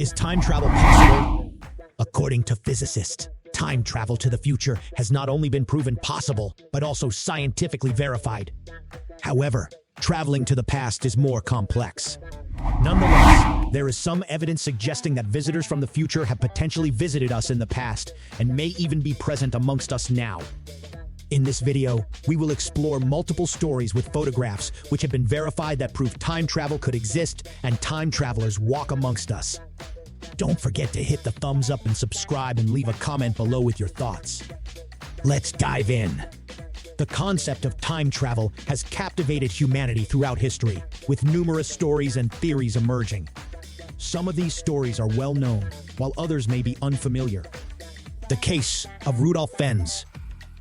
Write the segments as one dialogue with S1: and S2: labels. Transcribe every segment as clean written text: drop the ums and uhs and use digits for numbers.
S1: Is time travel possible? According to physicists, time travel to the future has not only been proven possible, but also scientifically verified. However, traveling to the past is more complex. Nonetheless, there is some evidence suggesting that visitors from the future have potentially visited us in the past and may even be present amongst us now. In this video, we will explore multiple stories with photographs which have been verified that prove time travel could exist and time travelers walk amongst us. Don't forget to hit the thumbs up and subscribe and leave a comment below with your thoughts. Let's dive in. The concept of time travel has captivated humanity throughout history, with numerous stories and theories emerging. Some of these stories are well known, while others may be unfamiliar. The case of Rudolph Fenz.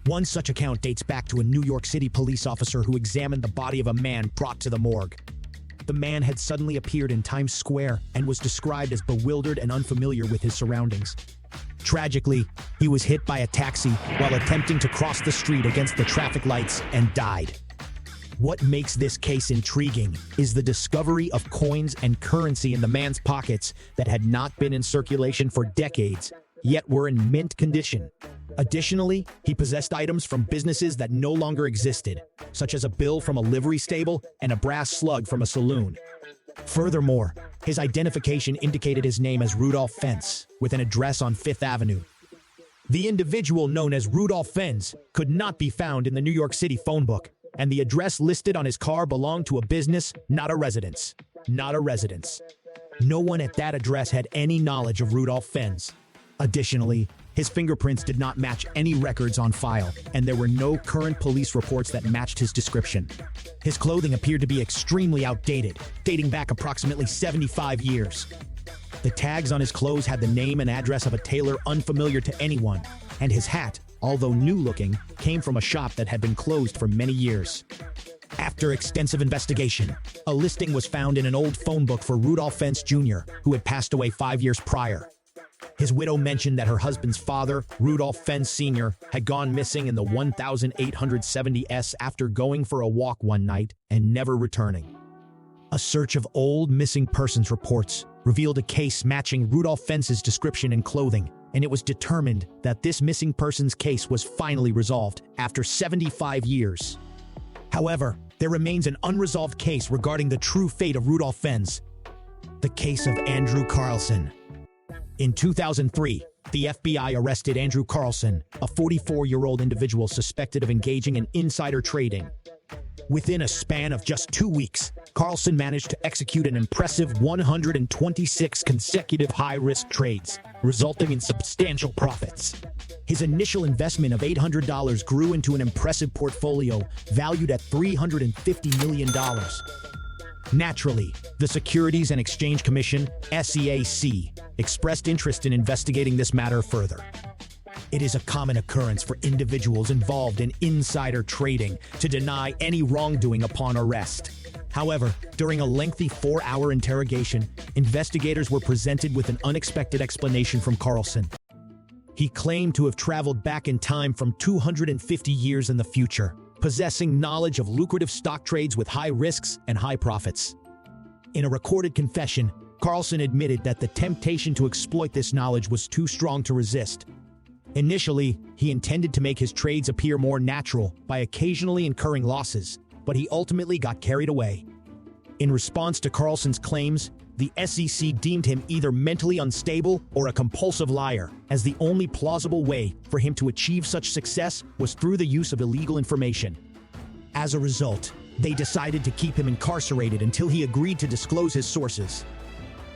S1: One such account dates back to a New York City police officer who examined the body of a man brought to the morgue. The man had suddenly appeared in Times Square and was described as bewildered and unfamiliar with his surroundings. Tragically, he was hit by a taxi while attempting to cross the street against the traffic lights and died. What makes this case intriguing is the discovery of coins and currency in the man's pockets that had not been in circulation for decades, yet were in mint condition. Additionally, he possessed items from businesses that no longer existed, such as a bill from a livery stable and a brass slug from a saloon. Furthermore, his identification indicated his name as Rudolph Fenz, with an address on Fifth Avenue. The individual known as Rudolph Fenz could not be found in the New York City phone book, and the address listed on his car belonged to a business, not a residence. Not a residence. No one at that address had any knowledge of Rudolph Fenz. Additionally, his fingerprints did not match any records on file, and there were no current police reports that matched his description. His clothing appeared to be extremely outdated, dating back approximately 75 years. The tags on his clothes had the name and address of a tailor unfamiliar to anyone, and his hat, although new-looking, came from a shop that had been closed for many years. After extensive investigation, a listing was found in an old phone book for Rudolph Fenz Jr., who had passed away 5 years prior. His widow mentioned that her husband's father, Rudolph Fenz Sr., had gone missing in the 1870s after going for a walk one night and never returning. A search of old missing persons reports revealed a case matching Rudolph Fenz's description and clothing, and it was determined that this missing persons case was finally resolved after 75 years. However, there remains an unresolved case regarding the true fate of Rudolph Fenz. The case of Andrew Carlson. In 2003, the FBI arrested Andrew Carlson, a 44-year-old individual suspected of engaging in insider trading. Within a span of just 2 weeks, Carlson managed to execute an impressive 126 consecutive high-risk trades, resulting in substantial profits. His initial investment of $800 grew into an impressive portfolio valued at $350 million. Naturally, the Securities and Exchange Commission, SEC, expressed interest in investigating this matter further. It is a common occurrence for individuals involved in insider trading to deny any wrongdoing upon arrest. However, during a lengthy 4-hour interrogation, investigators were presented with an unexpected explanation from Carlson. He claimed to have traveled back in time from 250 years in the future, possessing knowledge of lucrative stock trades with high risks and high profits. In a recorded confession, Carlson admitted that the temptation to exploit this knowledge was too strong to resist. Initially, he intended to make his trades appear more natural by occasionally incurring losses, but he ultimately got carried away. In response to Carlson's claims, the SEC deemed him either mentally unstable or a compulsive liar, as the only plausible way for him to achieve such success was through the use of illegal information. As a result, they decided to keep him incarcerated until he agreed to disclose his sources.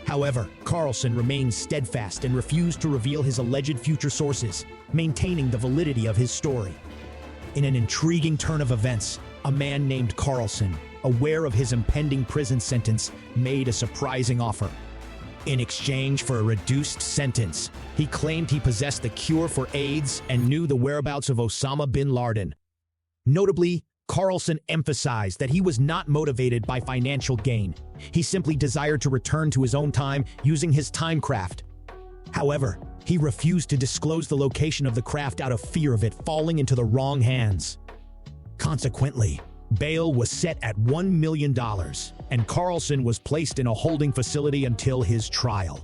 S1: However, Carlson remained steadfast and refused to reveal his alleged future sources, maintaining the validity of his story. In an intriguing turn of events, a man named Carlson, aware of his impending prison sentence, made a surprising offer. In exchange for a reduced sentence, he claimed he possessed the cure for AIDS and knew the whereabouts of Osama bin Laden. Notably, Carlson emphasized that he was not motivated by financial gain. He simply desired to return to his own time using his time craft. However, he refused to disclose the location of the craft out of fear of it falling into the wrong hands. Consequently, bail was set at $1 million, and Carlson was placed in a holding facility until his trial.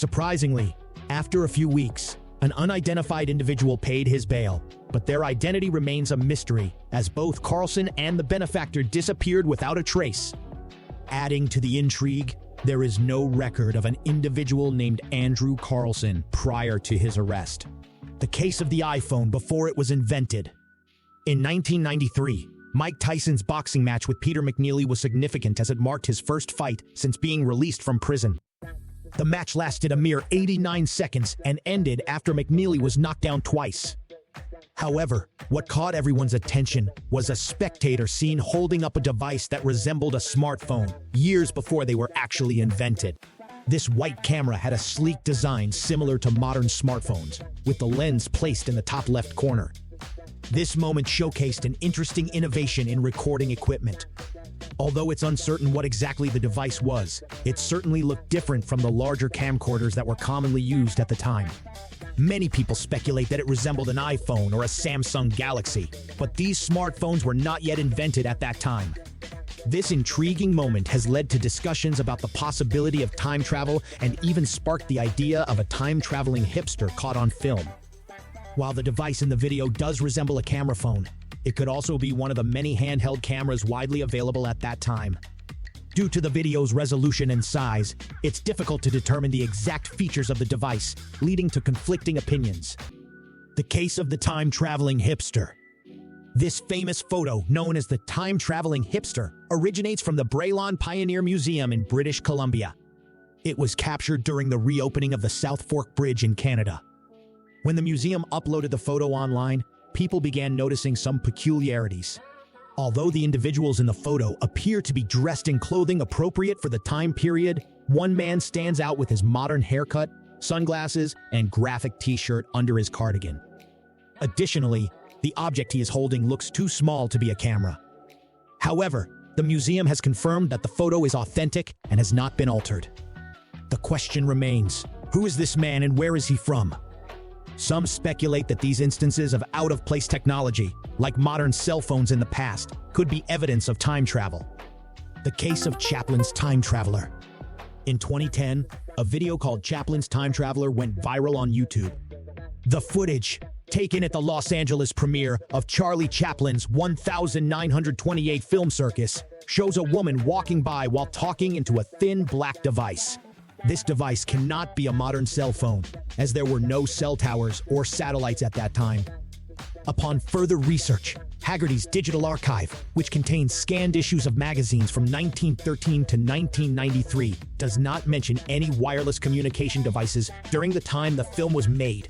S1: Surprisingly, after a few weeks, an unidentified individual paid his bail, but their identity remains a mystery as both Carlson and the benefactor disappeared without a trace. Adding to the intrigue, there is no record of an individual named Andrew Carlson prior to his arrest. The case of the iPhone before it was invented. In 1993, Mike Tyson's boxing match with Peter McNeely was significant as it marked his first fight since being released from prison. The match lasted a mere 89 seconds and ended after McNeely was knocked down twice. However, what caught everyone's attention was a spectator seen holding up a device that resembled a smartphone years before they were actually invented. This white camera had a sleek design similar to modern smartphones, with the lens placed in the top left corner. This moment showcased an interesting innovation in recording equipment. Although it's uncertain what exactly the device was, it certainly looked different from the larger camcorders that were commonly used at the time. Many people speculate that it resembled an iPhone or a Samsung Galaxy, but these smartphones were not yet invented at that time. This intriguing moment has led to discussions about the possibility of time travel and even sparked the idea of a time-traveling hipster caught on film. While the device in the video does resemble a camera phone, it could also be one of the many handheld cameras widely available at that time. Due to the video's resolution and size, it's difficult to determine the exact features of the device, leading to conflicting opinions. The case of the time-traveling hipster. This famous photo, known as the time-traveling hipster, originates from the Braylon Pioneer Museum in British Columbia. It was captured during the reopening of the South Fork Bridge in Canada. When the museum uploaded the photo online, people began noticing some peculiarities. Although the individuals in the photo appear to be dressed in clothing appropriate for the time period, one man stands out with his modern haircut, sunglasses, and graphic t-shirt under his cardigan. Additionally, the object he is holding looks too small to be a camera. However, the museum has confirmed that the photo is authentic and has not been altered. The question remains, who is this man and where is he from? Some speculate that these instances of out-of-place technology, like modern cell phones in the past, could be evidence of time travel. The case of Chaplin's time traveler. In 2010, a video called Chaplin's Time Traveler went viral on YouTube. The footage, taken at the Los Angeles premiere of Charlie Chaplin's 1928 film circus, shows a woman walking by while talking into a thin black device. This device cannot be a modern cell phone, as there were no cell towers or satellites at that time. Upon further research, Haggerty's Digital Archive, which contains scanned issues of magazines from 1913 to 1993, does not mention any wireless communication devices during the time the film was made.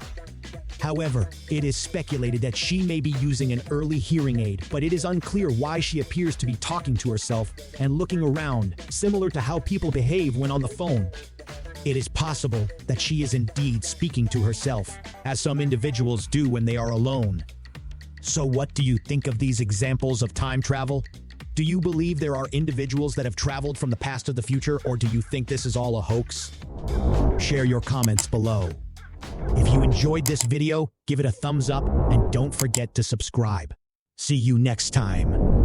S1: However, it is speculated that she may be using an early hearing aid, but it is unclear why she appears to be talking to herself and looking around, similar to how people behave when on the phone. It is possible that she is indeed speaking to herself, as some individuals do when they are alone. So what do you think of these examples of time travel? Do you believe there are individuals that have traveled from the past to the future, or do you think this is all a hoax? Share your comments below. If you enjoyed this video, give it a thumbs up and don't forget to subscribe. See you next time.